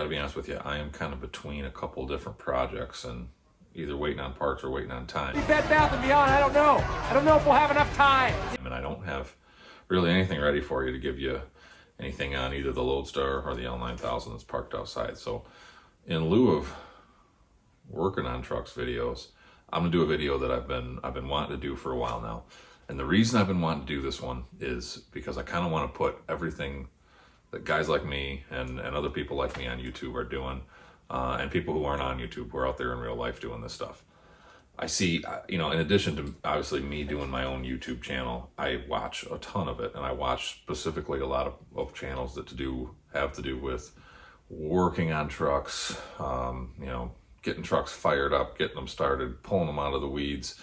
to be honest with you, I am kind of between a couple different projects and either waiting on parts or waiting on time. Bed Bath & Beyond, I don't know. I don't know if we'll have enough time. And I don't have really anything ready for you to give you anything on either the Lodestar or the L9000 that's parked outside. So in lieu of working on trucks videos, I'm gonna do a video that I've been wanting to do for a while now. And the reason I've been wanting to do this one is because I kind of want to put everything that guys like me and other people like me on YouTube are doing, and people who aren't on YouTube, who are out there in real life doing this stuff. I see, in addition to obviously me doing my own YouTube channel, I watch a ton of it, and I watch specifically a lot of channels that have to do with working on trucks, getting trucks fired up, getting them started, pulling them out of the weeds,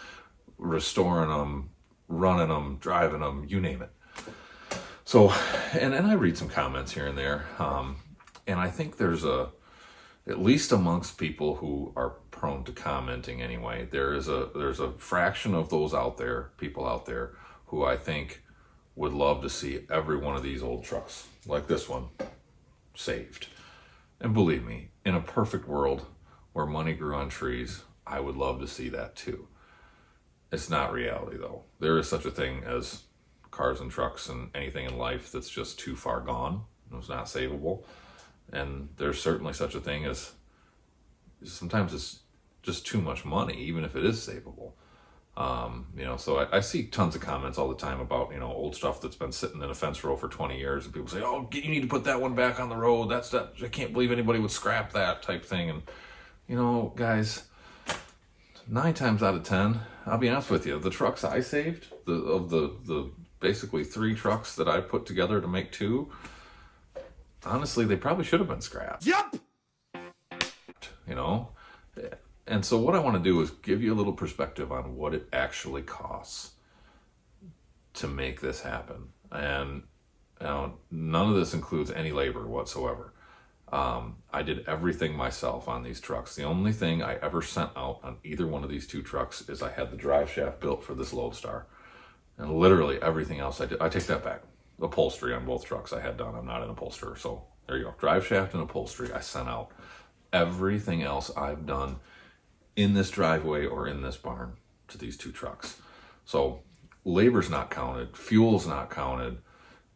restoring them, running them, driving them, you name it. So, and I read some comments here and there, and I think there's at least amongst people who are prone to commenting anyway, there's a fraction of those people out there, who I think would love to see every one of these old trucks, like this one, saved. And believe me, in a perfect world where money grew on trees, I would love to see that too. It's not reality though. There is such a thing as cars and trucks and anything in life that's just too far gone. It's not savable. And there's certainly such a thing as sometimes it's just too much money, even if it is savable. So I see tons of comments all the time about, old stuff that's been sitting in a fence row for 20 years, and people say, oh, you need to put that one back on the road. I can't believe anybody would scrap that type thing. And, guys, 9 times out of 10, I'll be honest with you, the trucks I saved, the basically 3 trucks that I put together to make 2, honestly, they probably should have been scrapped. Yep. And so what I want to do is give you a little perspective on what it actually costs to make this happen. And none of this includes any labor whatsoever. I did everything myself on these trucks. The only thing I ever sent out on either one of these 2 trucks is I had the drive shaft built for this Lodestar. And literally everything else I did, I take that back. Upholstery on both trucks I had done. I'm not an upholsterer, so there you go. Drive shaft and upholstery I sent out. Everything else I've done in this driveway or in this barn to these 2 trucks. So labor's not counted, fuel's not counted,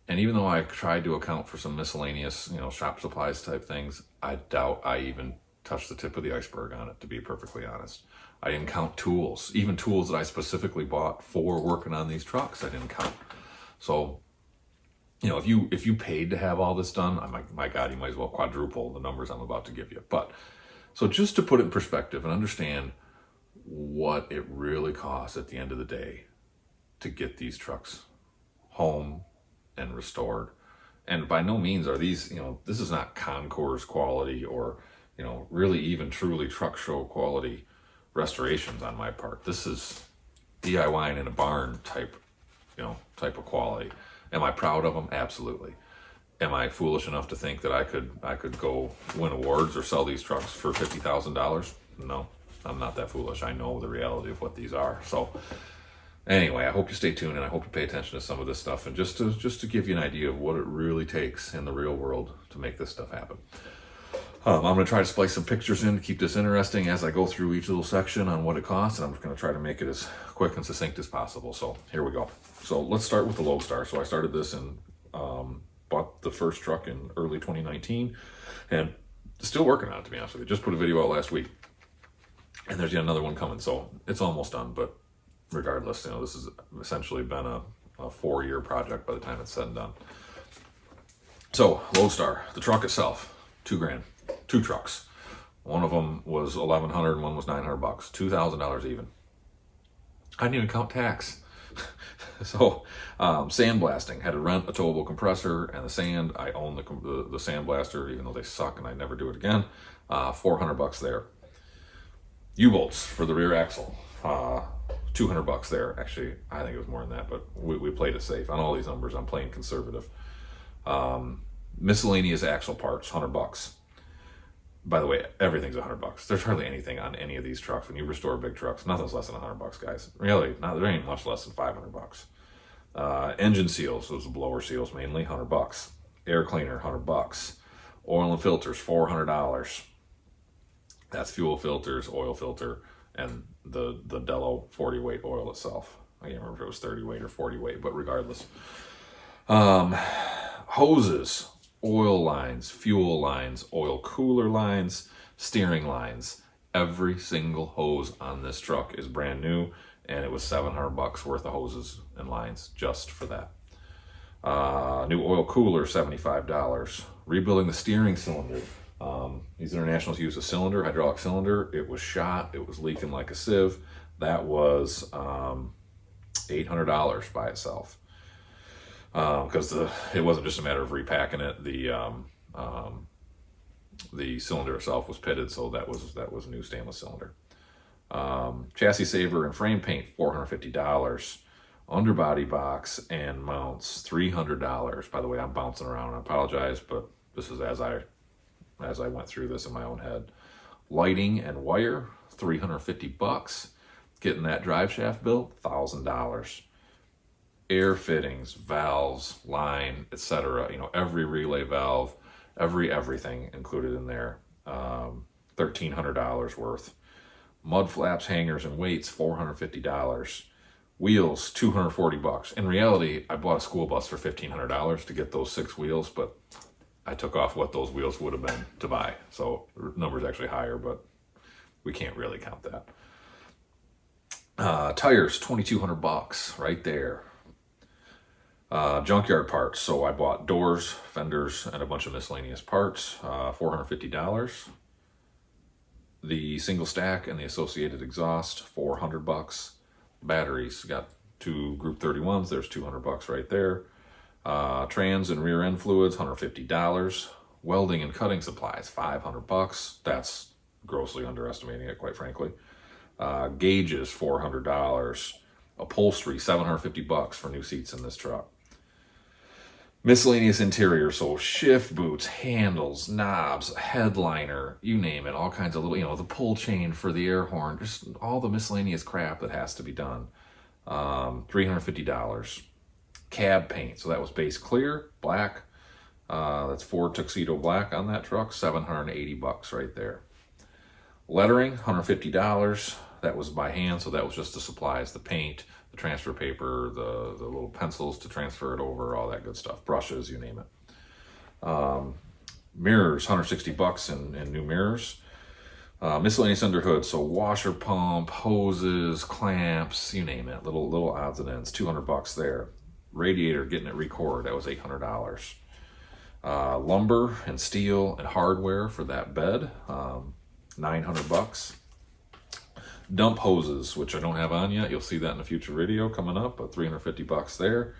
and even though I tried to account for some miscellaneous, shop supplies type things, I doubt I even touched the tip of the iceberg on it, to be perfectly honest. I didn't count tools, even tools that I specifically bought for working on these trucks, I didn't count. So, if you paid to have all this done, my God, you might as well quadruple the numbers I'm about to give you. But so just to put it in perspective and understand what it really costs at the end of the day to get these trucks home and restored. And by no means are these, this is not Concours quality or, really even truly truck show quality restorations on my part. This is DIY in a barn type of quality. Am I proud of them? Absolutely. Am I foolish enough to think that I could go win awards or sell these trucks for $50,000? No, I'm not that foolish. I know the reality of what these are. So anyway, I hope you stay tuned and I hope you pay attention to some of this stuff, and just to give you an idea of what it really takes in the real world to make this stuff happen. I'm going to try to splice some pictures in to keep this interesting as I go through each little section on what it costs, and I'm just going to try to make it as quick and succinct as possible. So here we go. So let's start with the Lodestar. So I started this and bought the first truck in early 2019, and still working on it, to be honest with you. Just put a video out last week, and there's yet another one coming, so it's almost done. But regardless, this has essentially been a 4-year project by the time it's said and done. So Lodestar, the truck itself, $2,000. 2 trucks. One of them was $1,100 and one was $900. $2,000 even. I didn't even count tax. So sandblasting, had to rent a towable compressor and the sand. I own the sandblaster, even though they suck and I never do it again. $400 there. U-bolts for the rear axle. $200 there. Actually, I think it was more than that, but we played it safe. On all these numbers, I'm playing conservative. Miscellaneous axle parts, $100. By the way, everything's $100. There's hardly anything on any of these trucks. When you restore big trucks, nothing's less than $100, guys. Really, there ain't much less than $500. Engine seals, those are blower seals mainly, $100. Air cleaner, $100. Oil and filters, $400. That's fuel filters, oil filter, and the Dello 40 weight oil itself. I can't remember if it was 30 weight or 40 weight, but regardless. Hoses, oil lines, fuel lines, oil cooler lines, steering lines. Every single hose on this truck is brand new, and it was $700 worth of hoses and lines just for that. New oil cooler, $75. Rebuilding the steering cylinder. These Internationals use a cylinder, hydraulic cylinder. It was shot. It was leaking like a sieve. That was $800 by itself. Because it wasn't just a matter of repacking it. The cylinder itself was pitted, so that was a new stainless cylinder. Chassis saver and frame paint, $450. Underbody box and mounts, $300. By the way, I'm bouncing around. I apologize, but this is as I went through this in my own head. Lighting and wire, $350. Getting that drive shaft built, $1,000. Air fittings, valves, line, etc. Every relay valve, everything included in there. $1,300 worth. Mud flaps, hangers, and weights, $450. Wheels, $240. In reality, I bought a school bus for $1,500 to get those 6 wheels, but I took off what those wheels would have been to buy. So the number's actually higher, but we can't really count that. Tires, $2,200 right there. Junkyard parts. So I bought doors, fenders, and a bunch of miscellaneous parts, $450. The single stack and the associated exhaust, $400. Batteries, got 2 Group 31s. There's $200 right there. Trans and rear end fluids, $150. Welding and cutting supplies, $500. That's grossly underestimating it, quite frankly. Gauges, $400. Upholstery, $750 for new seats in this truck. Miscellaneous interior, so shift boots, handles, knobs, headliner, you name it, all kinds of little, the pull chain for the air horn, just all the miscellaneous crap that has to be done. $350. Cab paint, so that was base clear, black. That's Ford Tuxedo black on that truck, $780 right there. Lettering, $150. That was by hand, so that was just the supplies, the paint, the transfer paper, the little pencils to transfer it over, all that good stuff. Brushes, you name it. Mirrors, $160 in new mirrors. Miscellaneous underhood, so washer pump, hoses, clamps, you name it. Little odds and ends, $200 there. Radiator, getting it recored, that was $800. Lumber and steel and hardware for that bed, $900. Dump hoses, which I don't have on yet. You'll see that in a future video coming up, but $350 there.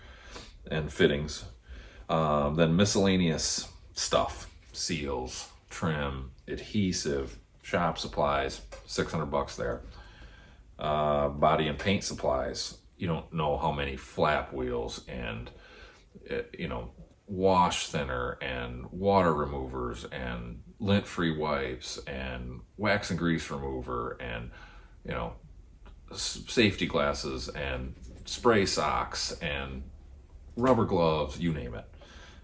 And fittings. Then miscellaneous stuff, seals, trim, adhesive, shop supplies, $600 there. Body and paint supplies. You don't know how many flap wheels and, wash thinner and water removers and lint-free wipes and wax and grease remover and safety glasses and spray socks and rubber gloves, you name it.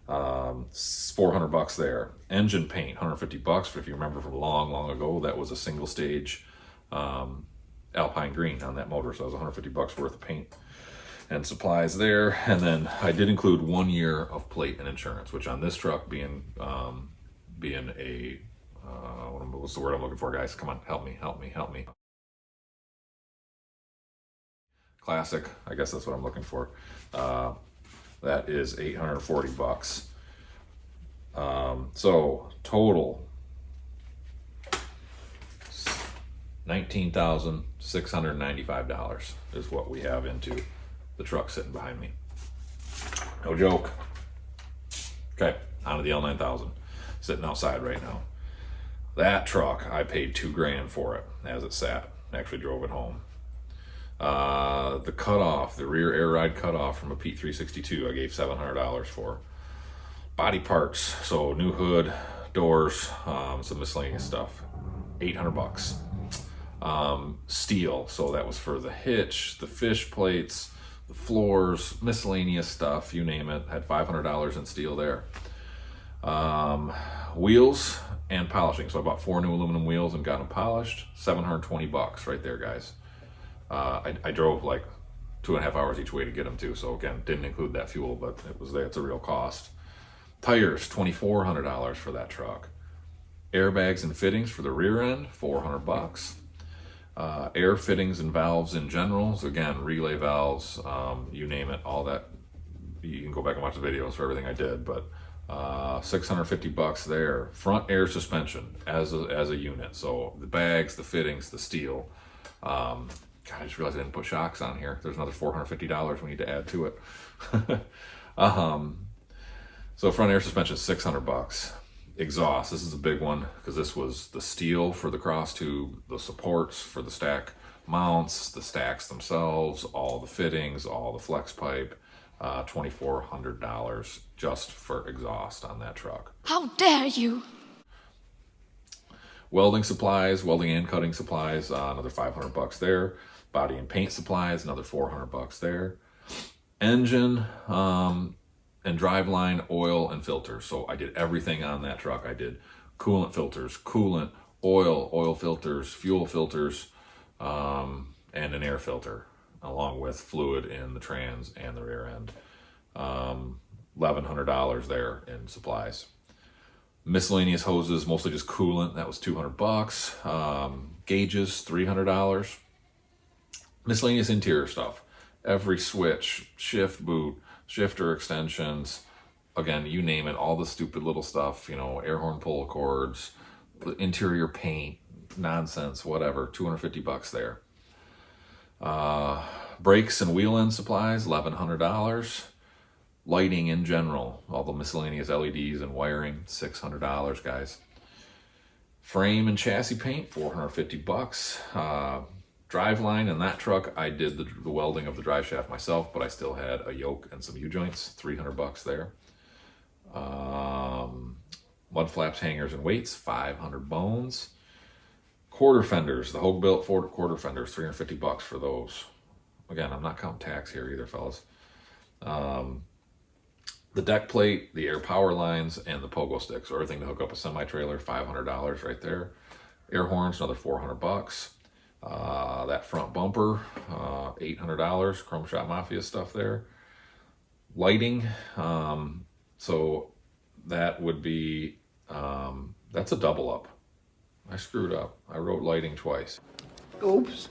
$400 there. Engine paint, $150. But if you remember from long ago, that was a single stage Alpine green on that motor, so it was $150 worth of paint and supplies there. And then I did include 1 year of plate and insurance, which on this truck being a what's the word I'm looking for, guys? Come on, help me. Classic, I guess that's what I'm looking for. That is $840. So total $19,695 is what we have into the truck sitting behind me. No joke. Okay, on to the L9000, sitting outside right now. That truck, I paid $2,000 for it as it sat. Actually drove it home. The cutoff, the rear air ride cutoff from a Pete 362, I gave $700 for. Body parts, so new hood, doors, some miscellaneous stuff, $800. Steel, so that was for the hitch, the fish plates, the floors, miscellaneous stuff, you name it. Had $500 in steel there. Wheels and polishing. So I bought 4 new aluminum wheels and got them polished. $720 right there, guys. I drove like 2.5 hours each way to get them too. So again, didn't include that fuel, but it was there. It's a real cost. Tires, $2,400 for that truck. Airbags and fittings for the rear end, $400. Air fittings and valves in general. So again, relay valves, you name it, all that. You can go back and watch the videos for everything I did, but $650 there. Front air suspension as a unit. So the bags, the fittings, the steel. God, I just realized I didn't put shocks on here. There's another $450 we need to add to it. So front air suspension, $600. Exhaust, this is a big one because this was the steel for the cross tube, the supports for the stack mounts, the stacks themselves, all the fittings, all the flex pipe. $2,400 just for exhaust on that truck. How dare you! Welding supplies, welding and cutting supplies, another $500 there. Body and paint supplies, another $400 there. Engine and driveline, oil and filters. So I did everything on that truck. I did coolant filters, coolant, oil filters, fuel filters, and an air filter, along with fluid in the trans and the rear end. $1,100 there in supplies. Miscellaneous hoses, mostly just coolant, that was $200. Gauges, $300. Miscellaneous interior stuff, every switch, shift boot, shifter extensions, again, you name it, all the stupid little stuff, you know, air horn pull cords, interior paint, nonsense, whatever, $250 there. Brakes and wheel end supplies, $1,100. Lighting in general, all the miscellaneous LEDs and wiring, $600, guys. Frame and chassis paint, $450. Driveline in that truck, I did the welding of the drive shaft myself, but I still had a yoke and some U-joints, $300 there. Mud flaps, hangers, and weights, 500 bones. Quarter fenders, the Hogue built quarter fenders, $350 for those. Again, I'm not counting tax here either, fellas. The deck plate, the air power lines, and the pogo sticks, so everything to hook up a semi-trailer, $500 right there. Air horns, another $400. That front bumper, $800, Chrome Shop Mafia stuff there. Lighting, so that would be, that's a double up. I screwed up. I wrote lighting twice. Oops.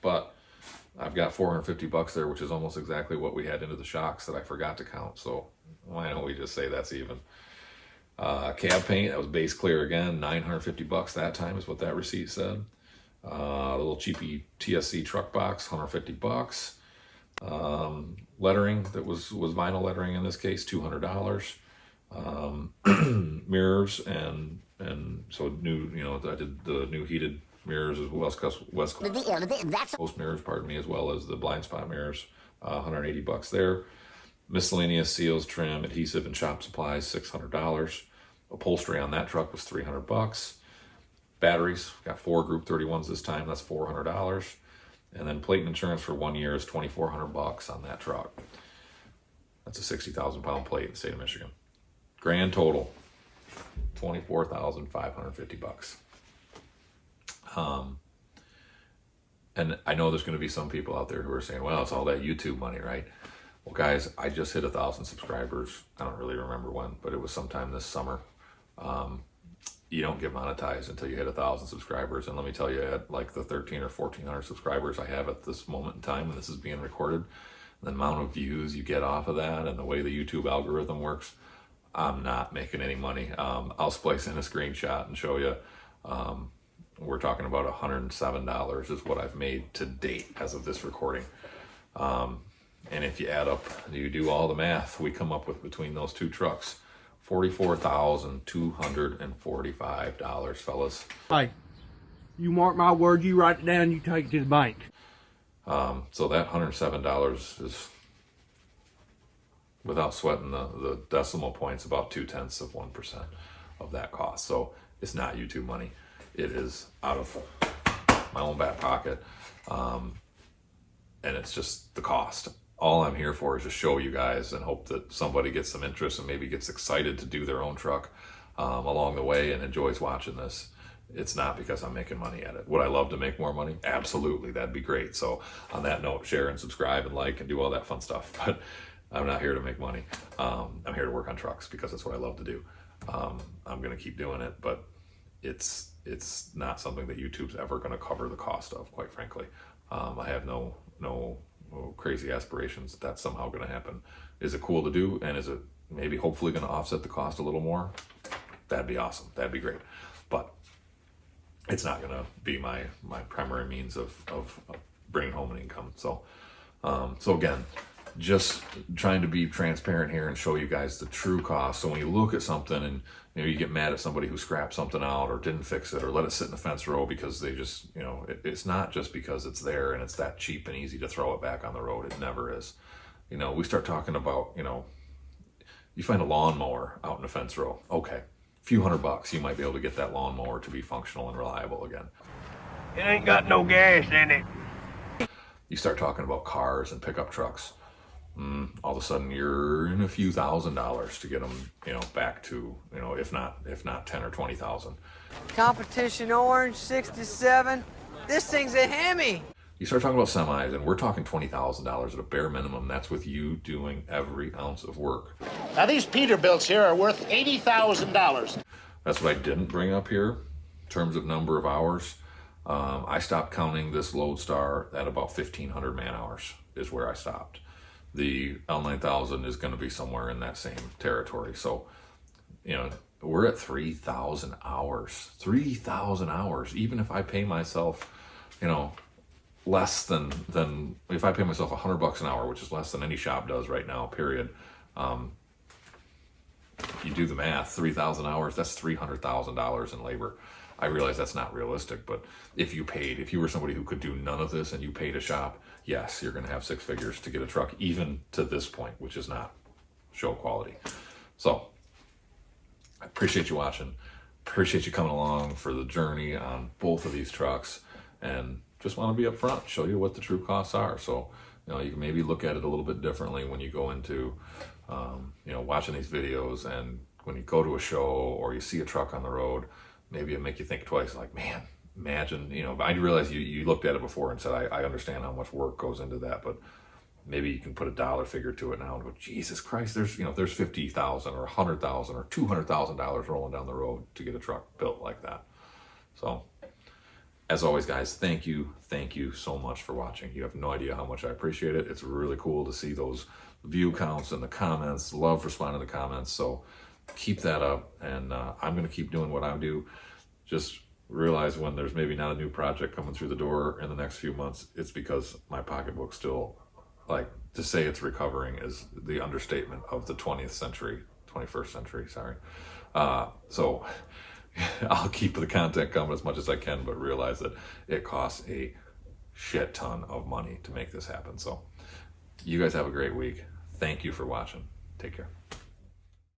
But I've got $450 there, which is almost exactly what we had into the shocks that I forgot to count. So why don't we just say that's even? Cab paint, that was base clear again, $950 that time is what that receipt said. The little cheapy TSC truck box, $150. Lettering, that was vinyl lettering in this case, $200. Mirrors and so new, you know, I did the new heated mirrors as well, West Coast mirrors, pardon me, as well as the blind spot mirrors, $180 there. Miscellaneous seals, trim, adhesive, and shop supplies, $600. Upholstery on that truck was $300. Batteries, got 4 Group 31s this time, that's $400. And then plate and insurance for 1 year is $2,400 on that truck. That's a 60,000 pound plate in the state of Michigan. Grand total, $24,550. And I know there's going to be some people out there who are saying, well, it's all that YouTube money, right? Well, guys, I just hit 1,000 subscribers. I don't really remember when, but it was sometime this summer. You don't get monetized until you hit 1,000 subscribers. And let me tell you, at like the 13 or 1,400 subscribers I have at this moment in time, and this is being recorded, the amount of views you get off of that and the way the YouTube algorithm works, I'm not making any money. I'll splice in a screenshot and show you. We're talking about $107 is what I've made to date as of this recording. And if you add up, you do all the math, we come up with between those two trucks, $44,245, fellas. Hey, you mark my word, you write it down, you take it to the bank. So that $107 is, without sweating the decimal points, about 0.2% of that cost. So it's not YouTube money. It is out of my own back pocket. And it's just the cost. all I'm here for is to show you guys and hope that somebody gets some interest and maybe gets excited to do their own truck along the way and enjoys watching this. It's not because I'm making money at it. Would I love to make more money? Absolutely, that'd be great. So on that note, share and subscribe and like and do all that fun stuff. But I'm not here to make money. I'm here to work on trucks because that's what I love to do. I'm going to keep doing it, but it's not something that YouTube's ever going to cover the cost of, quite frankly. I have no crazy aspirations that that's somehow going to happen. Is it cool to do? And is it maybe hopefully going to offset the cost a little more? That'd be awesome. That'd be great. But it's not going to be my primary means of bringing home an income. So again, just trying to be transparent here and show you guys the true cost. So when you look at something and you get mad at somebody who scrapped something out or didn't fix it or let it sit in the fence row because they just, it's not just because it's there and it's that cheap and easy to throw it back on the road. It never is. We start talking about, you find a lawnmower out in the fence row. Okay, a few $100, you might be able to get that lawnmower to be functional and reliable again. It ain't got no gas in it. You start talking about cars and pickup trucks. All of a sudden you're in a few $1,000s to get them, back to, if not 10 or 20,000. Competition Orange 67. This thing's a Hemi. You start talking about semis, and we're talking $20,000 at a bare minimum. That's with you doing every ounce of work. Now these Peterbilts here are worth $80,000. That's what I didn't bring up here in terms of number of hours. I stopped counting this Lodestar at about 1,500 man hours is where I stopped. The L9000 is going to be somewhere in that same territory. So, we're at 3,000 hours. 3,000 hours. Even if I pay myself, less than if I pay myself $100 an hour, which is less than any shop does right now, period. If you do the math, 3,000 hours, that's $300,000 in labor. I realize that's not realistic, but if you were somebody who could do none of this and you paid a shop, yes, you're going to have six figures to get a truck, even to this point, which is not show quality. So I appreciate you watching. Appreciate you coming along for the journey on both of these trucks, and just want to be upfront, show you what the true costs are. So, you can maybe look at it a little bit differently when you go into, watching these videos, and when you go to a show or you see a truck on the road, maybe it make you think twice, like, man, imagine, I realize you looked at it before and said, I understand how much work goes into that, but maybe you can put a dollar figure to it now and go, Jesus Christ, there's $50,000 or $100,000 or $200,000 rolling down the road to get a truck built like that. So, as always, guys, thank you so much for watching. You have no idea how much I appreciate it. It's really cool to see those view counts and the comments. Love responding to comments. So keep that up, and I'm going to keep doing what I do. Just realize when there's maybe not a new project coming through the door in the next few months, it's because my pocketbook still, to say it's recovering is the understatement of the 21st century, sorry. So I'll keep the content coming as much as I can, but realize that it costs a shit ton of money to make this happen. So you guys have a great week. Thank you for watching. Take care.